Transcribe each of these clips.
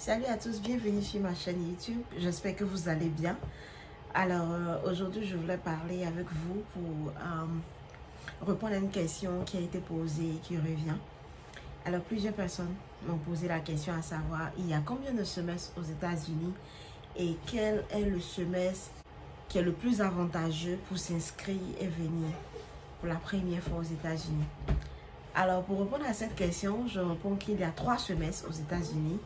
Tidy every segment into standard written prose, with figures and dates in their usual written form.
Salut à tous, bienvenue sur ma chaîne YouTube. J'espère que vous allez bien. Alors aujourd'hui, je voulais parler avec vous pour répondre à une question qui a été posée et qui revient. Alors plusieurs personnes m'ont posé la question à savoir, il y a combien de semestres aux États-Unis et quel est le semestre qui est le plus avantageux pour s'inscrire et venir pour la première fois aux États-Unis. Alors pour répondre à cette question, je réponds qu'il y a 3 semestres aux États-Unis.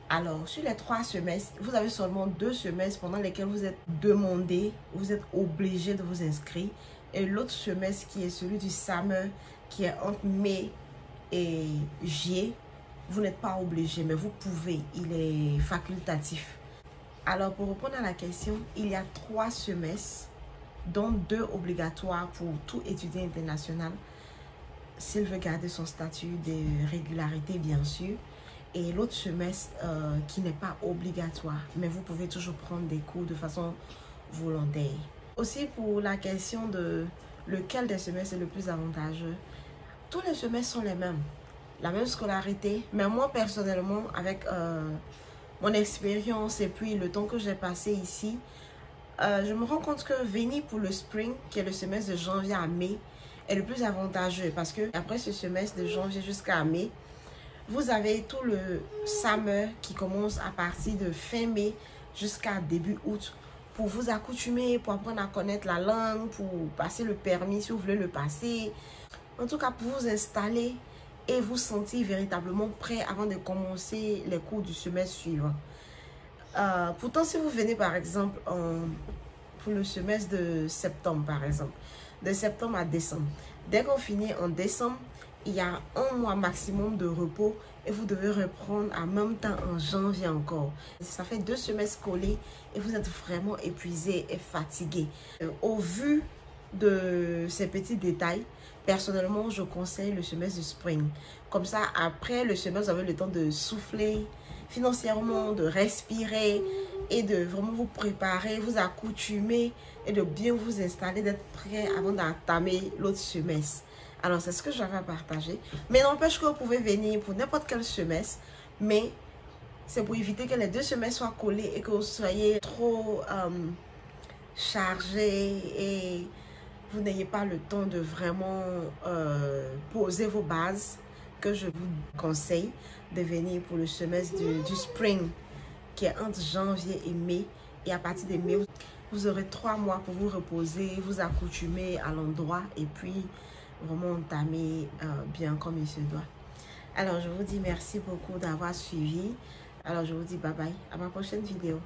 Alors, sur les 3 semestres, vous avez seulement 2 semestres pendant lesquels vous êtes demandé, vous êtes obligé de vous inscrire. Et l'autre semestre qui est celui du summer, qui est entre mai et juillet, vous n'êtes pas obligé, mais vous pouvez, il est facultatif. Alors, pour répondre à la question, il y a 3 semestres, dont 2 obligatoires pour tout étudiant international, s'il veut garder son statut de régularité, bien sûr. Et l'autre semestre qui n'est pas obligatoire, mais vous pouvez toujours prendre des cours de façon volontaire. Aussi pour la question de lequel des semestres est le plus avantageux, tous les semestres sont les mêmes, la même scolarité, mais moi personnellement, avec mon expérience et puis le temps que j'ai passé ici, je me rends compte que venir pour le spring, qui est le semestre de janvier à mai, est le plus avantageux parce que après ce semestre de janvier jusqu'à mai, vous avez tout le summer qui commence à partir de fin mai jusqu'à début août pour vous accoutumer, pour apprendre à connaître la langue, pour passer le permis si vous voulez le passer. En tout cas, pour vous installer et vous sentir véritablement prêt avant de commencer les cours du semestre suivant. Pourtant, si vous venez par exemple pour le semestre de septembre, par exemple, de septembre à décembre, dès qu'on finit en décembre, il y a un mois maximum de repos et vous devez reprendre en même temps en janvier encore. Ça fait 2 semestres collés et vous êtes vraiment épuisé et fatigué. Au vu de ces petits détails, personnellement, je conseille le semestre de spring. Comme ça, après le semestre, vous avez le temps de souffler financièrement, de respirer et de vraiment vous préparer, vous accoutumer et de bien vous installer, d'être prêt avant d'entamer l'autre semestre. Alors, c'est ce que j'avais à partager. Mais n'empêche que vous pouvez venir pour n'importe quel semestre. Mais c'est pour éviter que les 2 semestres soient collés et que vous soyez trop chargé et vous n'ayez pas le temps de vraiment poser vos bases, que je vous conseille de venir pour le semestre du spring qui est entre janvier et mai. Et à partir de mai, vous aurez 3 mois pour vous reposer, vous accoutumer à l'endroit et puis vraiment entamer bien comme il se doit. Alors, je vous dis merci beaucoup d'avoir suivi. Alors, je vous dis bye bye. À ma prochaine vidéo.